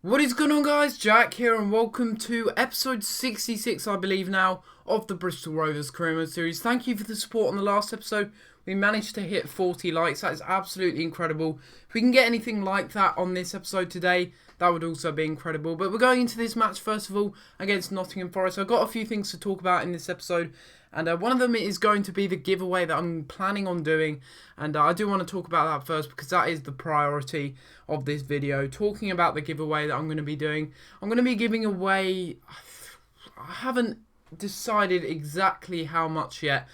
What is going on, guys? Jack here and welcome to episode 66, I believe now, of the Bristol Rovers career mode series. Thank you for the support on the last episode. We managed to hit 40 likes. That is absolutely incredible. If we can get anything like that on this episode today, that would also be incredible. But we're going into this match first of all against Nottingham Forest. I've got a few things to talk about in this episode. And one of them is going to be the giveaway that I'm planning on doing. And I do want to talk about that first because that is the priority of this video. Talking about the giveaway that I'm going to be doing. I'm going to be giving away... I haven't decided exactly how much yet.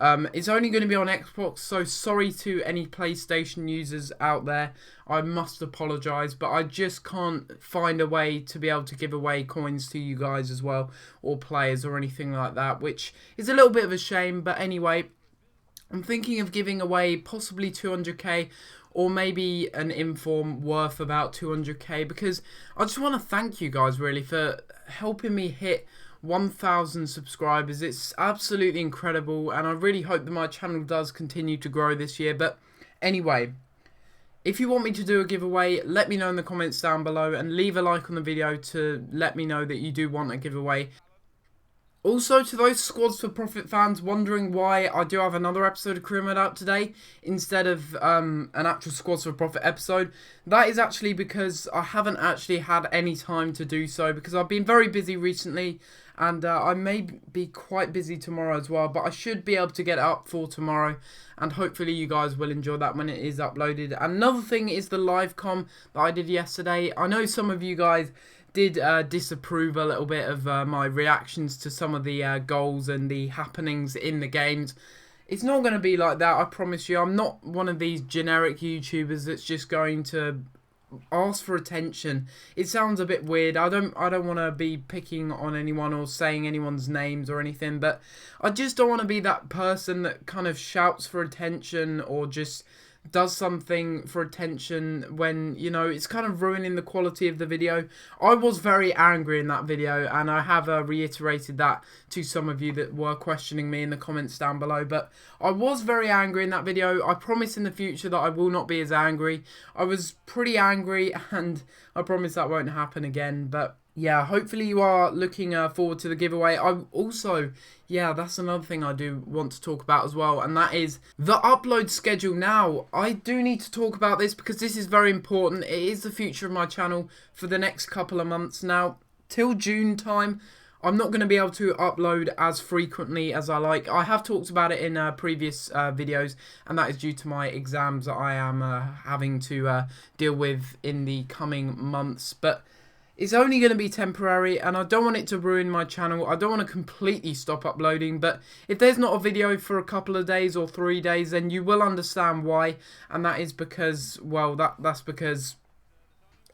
It's only going to be on Xbox, so sorry to any PlayStation users out there. I must apologise, but I just can't find a way to be able to give away coins to you guys as well, or players or anything like that, which is a little bit of a shame. But anyway, I'm thinking of giving away possibly 200k, or maybe an inform worth about 200k, because I just want to thank you guys really for helping me hit 1,000 subscribers. It's absolutely incredible, and I really hope that my channel does continue to grow this year. But anyway, if you want me to do a giveaway, let me know in the comments down below, and leave a like on the video to let me know that you do want a giveaway. Also, to those Squads for Profit fans wondering why I do have another episode of Career Mode out today instead of an actual Squads for Profit episode, that is actually because I haven't actually had any time to do so, because I've been very busy recently, and I may be quite busy tomorrow as well, but I should be able to get it up for tomorrow, and hopefully you guys will enjoy that when it is uploaded. Another thing is the live com that I did yesterday. I know some of you guys did disapprove a little bit of my reactions to some of the goals and the happenings in the games. It's not going to be like that, I promise you. I'm not one of these generic YouTubers that's just going to ask for attention. It sounds a bit weird. I don't want to be picking on anyone or saying anyone's names or anything, but I just don't want to be that person that kind of shouts for attention or just does something for attention when, you know, it's kind of ruining the quality of the video. I was very angry in that video, and I have reiterated that to some of you that were questioning me in the comments down below, but I was very angry in that video. I promise in the future that I will not be as angry. I was pretty angry, and I promise that won't happen again. But yeah, hopefully you are looking forward to the giveaway. I also, yeah, that's another thing I do want to talk about as well, and that is the upload schedule now. I do need to talk about this because this is very important. It is the future of my channel for the next couple of months now. Till June time, I'm not going to be able to upload as frequently as I like. I have talked about it in previous videos, and that is due to my exams that I am having to deal with in the coming months. But it's only going to be temporary, and I don't want it to ruin my channel. I don't want to completely stop uploading, but if there's not a video for a couple of days or 3 days, then you will understand why, and that is because, well, that's because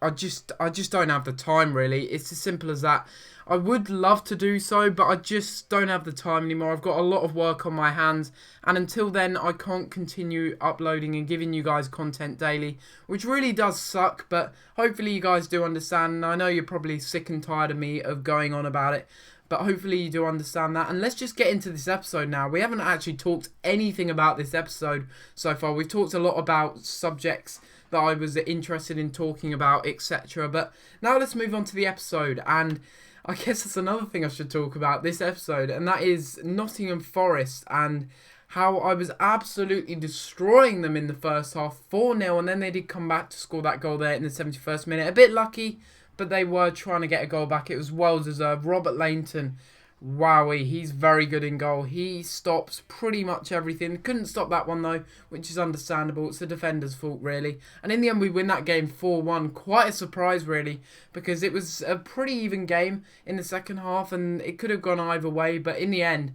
I just don't have the time, really. It's as simple as that. I would love to do so, but I just don't have the time anymore. I've got a lot of work on my hands, and until then, I can't continue uploading and giving you guys content daily, which really does suck, but hopefully you guys do understand, and I know you're probably sick and tired of me of going on about it, but hopefully you do understand that. And let's just get into this episode now. We haven't actually talked anything about this episode so far. We've talked a lot about subjects that I was interested in talking about, etc. But now let's move on to the episode, and I guess that's another thing I should talk about this episode, and that is Nottingham Forest and how I was absolutely destroying them in the first half, 4-0, and then they did come back to score that goal there in the 71st minute. A bit lucky, but they were trying to get a goal back. It was well deserved. Robert Lainton, wowie, he's very good in goal. He stops pretty much everything. Couldn't stop that one though, which is understandable. It's the defender's fault really. And in the end we win that game 4-1. Quite a surprise really, because it was a pretty even game in the second half and it could have gone either way. But in the end,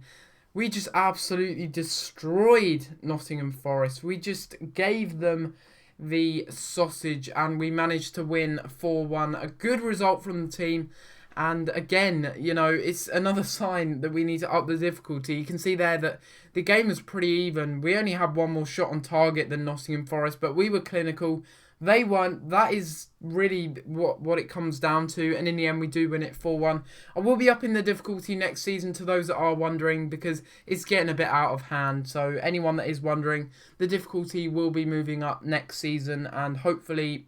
we just absolutely destroyed Nottingham Forest. We just gave them the sausage and we managed to win 4-1. A good result from the team. And again, you know, it's another sign that we need to up the difficulty. You can see there that the game was pretty even. We only had one more shot on target than Nottingham Forest, but we were clinical. They weren't. That is really what it comes down to. And in the end, we do win it 4-1. I will be upping the difficulty next season to those that are wondering, because it's getting a bit out of hand. So anyone that is wondering, the difficulty will be moving up next season. And hopefully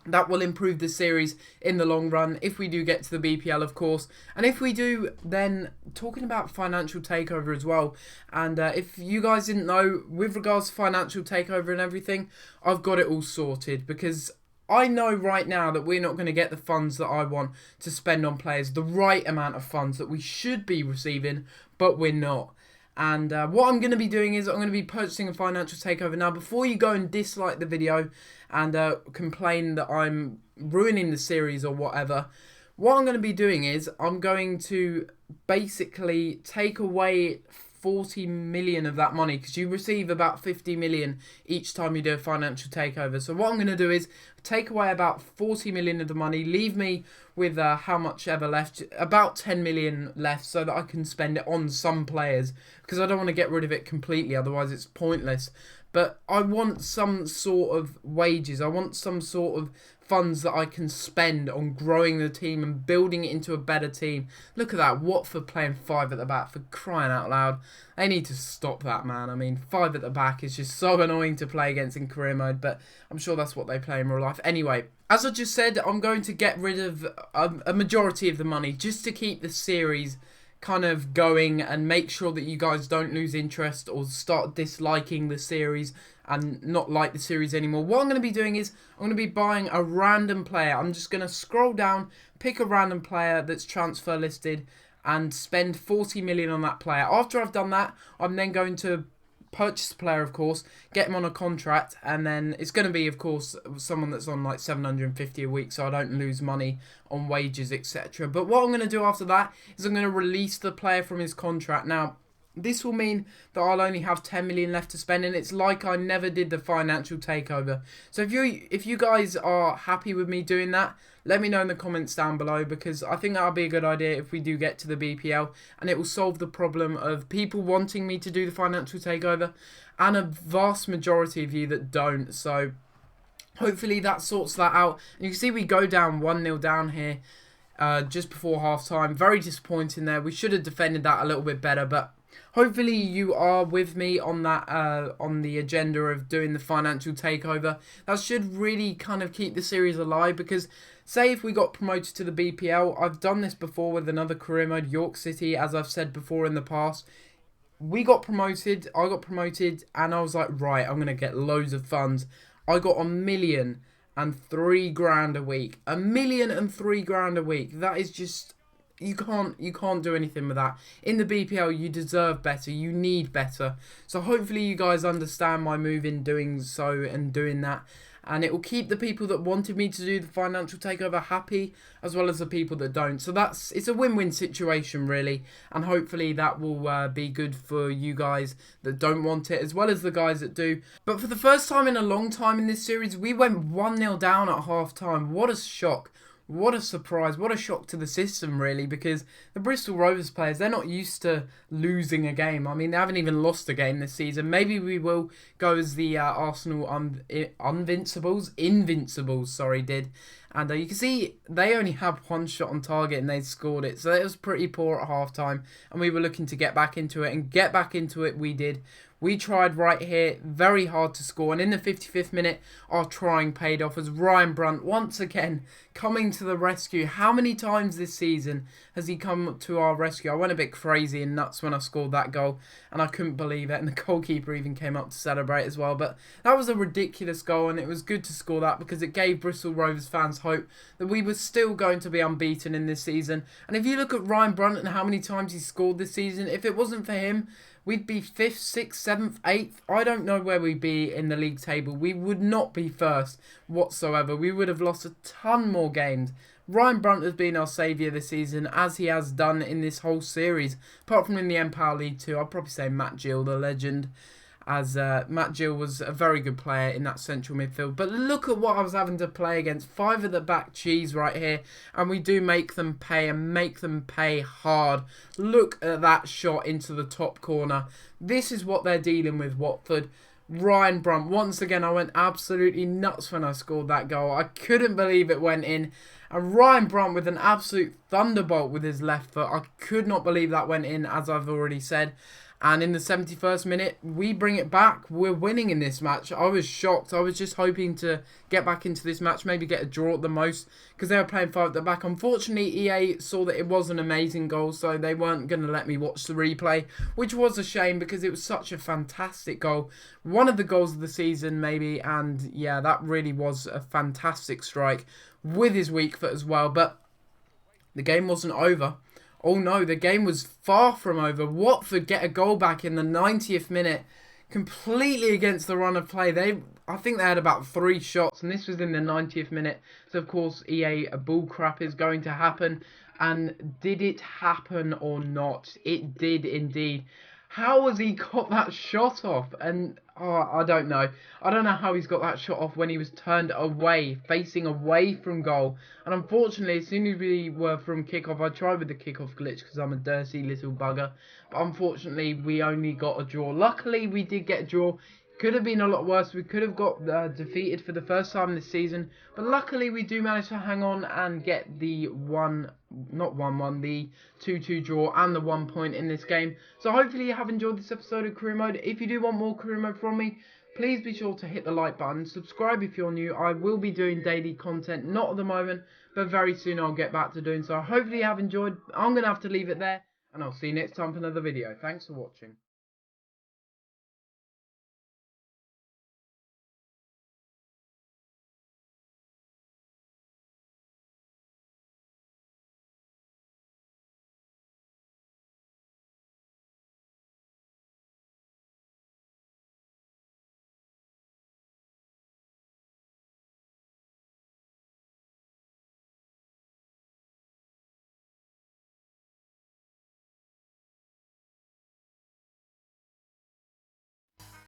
That will improve the series in the long run if we do get to the BPL, of course. And if we do, then talking about financial takeover as well. And if you guys didn't know, with regards to financial takeover and everything, I've got it all sorted, because I know right now that we're not going to get the funds that I want to spend on players, the right amount of funds that we should be receiving, but we're not. And what I'm going to be doing is I'm going to be purchasing a financial takeover. Now, before you go and dislike the video and complain that I'm ruining the series or whatever, what I'm going to be doing is I'm going to basically take away 40 million of that money, because you receive about 50 million each time you do a financial takeover. So what I'm going to do is take away about 40 million of the money, leave me with how much ever left, about 10 million left, so that I can spend it on some players, because I don't want to get rid of it completely, otherwise it's pointless. But I want some sort of wages, I want some sort of funds that I can spend on growing the team and building it into a better team. Look at that, Watford playing 5 at the back, for crying out loud. They need to stop that, man. I mean, 5 at the back is just so annoying to play against in career mode, but I'm sure that's what they play in real life. Anyway, as I just said, I'm going to get rid of a majority of the money just to keep the series kind of going and make sure that you guys don't lose interest or start disliking the series and not like the series anymore. What I'm going to be doing is I'm going to be buying a random player. I'm just going to scroll down, pick a random player that's transfer listed and spend 40 million on that player. After I've done that, I'm then going to purchase the player, of course, get him on a contract, and then it's going to be, of course, someone that's on like 750 a week, so I don't lose money on wages, etc. But what I'm going to do after that is I'm going to release the player from his contract. Now, this will mean that I'll only have 10 million left to spend, and it's like I never did the financial takeover. So if you guys are happy with me doing that, let me know in the comments down below, because I think that'll be a good idea if we do get to the BPL, and it will solve the problem of people wanting me to do the financial takeover and a vast majority of you that don't. So hopefully that sorts that out. And you can see we go down 1-0 down here just before half time. Very disappointing there. We should have defended that a little bit better, but hopefully you are with me on that, on the agenda of doing the financial takeover. That should really kind of keep the series alive, because say if we got promoted to the BPL, I've done this before with another career mode, York City, as I've said before in the past. We got promoted, I got promoted, and I was like, right, I'm going to get loads of funds. I got £1,003,000 a week. £1,003,000 a week. That is just... You can't do anything with that. In the BPL, you deserve better. You need better. So hopefully you guys understand my move in doing so and doing that. And it will keep the people that wanted me to do the financial takeover happy, as well as the people that don't. So it's a win-win situation, really. And hopefully that will be good for you guys that don't want it, as well as the guys that do. But for the first time in a long time in this series, we went 1-0 down at half-time. What a shock. What a surprise, what a shock to the system, really, because the Bristol Rovers players, they're not used to losing a game. I mean, they haven't even lost a game this season. Maybe we will go as the Arsenal Invincibles, did. And you can see they only had one shot on target and they scored it. So it was pretty poor at half-time, and we were looking to get back into it, and get back into it we did. We tried right here, very hard to score, and in the 55th minute, our trying paid off as Ryan Brunt, once again, coming to the rescue. How many times this season has he come to our rescue? I went a bit crazy and nuts when I scored that goal, and I couldn't believe it, and the goalkeeper even came up to celebrate as well. But that was a ridiculous goal, and it was good to score that, because it gave Bristol Rovers fans hope that we were still going to be unbeaten in this season. And if you look at Ryan Brunt and how many times he scored this season, if it wasn't for him, we'd be 5th, 6th, 7th, 8th. I don't know where we'd be in the league table. We would not be first whatsoever. We would have lost a ton more games. Ryan Brunt has been our saviour this season, as he has done in this whole series. Apart from in the Empire League 2, I'd probably say Matt Gill, the legend, as Matt Gill was a very good player in that central midfield. But look at what I was having to play against. 5 at the back cheese right here, and we do make them pay, and make them pay hard. Look at that shot into the top corner. This is what they're dealing with, Watford. Ryan Brunt, once again, I went absolutely nuts when I scored that goal. I couldn't believe it went in. And Ryan Brunt with an absolute thunderbolt with his left foot. I could not believe that went in, as I've already said. And in the 71st minute, we bring it back. We're winning in this match. I was shocked. I was just hoping to get back into this match, maybe get a draw at the most, because they were playing 5 at the back. Unfortunately, EA saw that it was an amazing goal, so they weren't going to let me watch the replay, which was a shame because it was such a fantastic goal. One of the goals of the season, maybe, and yeah, that really was a fantastic strike with his weak foot as well. But the game wasn't over. Oh no, the game was far from over. Watford get a goal back in the 90th minute, completely against the run of play. I think they had about 3 shots, and this was in the 90th minute. So of course, EA bullcrap is going to happen. And did it happen or not? It did indeed. How has he got that shot off? And I don't know. I don't know how he's got that shot off when he was turned away, facing away from goal. And unfortunately, as soon as we were from kickoff, I tried with the kickoff glitch because I'm a dirty little bugger. But unfortunately, we only got a draw. Luckily, we did get a draw. Could have been a lot worse. We could have got defeated for the first time this season. But luckily, we do manage to hang on and get the the 2-2 draw and the 1 point in this game. So hopefully you have enjoyed this episode of Career Mode. If you do want more Career Mode from me, please be sure to hit the like button. Subscribe if you're new. I will be doing daily content. Not at the moment, but very soon I'll get back to doing so. Hopefully you have enjoyed. I'm going to have to leave it there. And I'll see you next time for another video. Thanks for watching.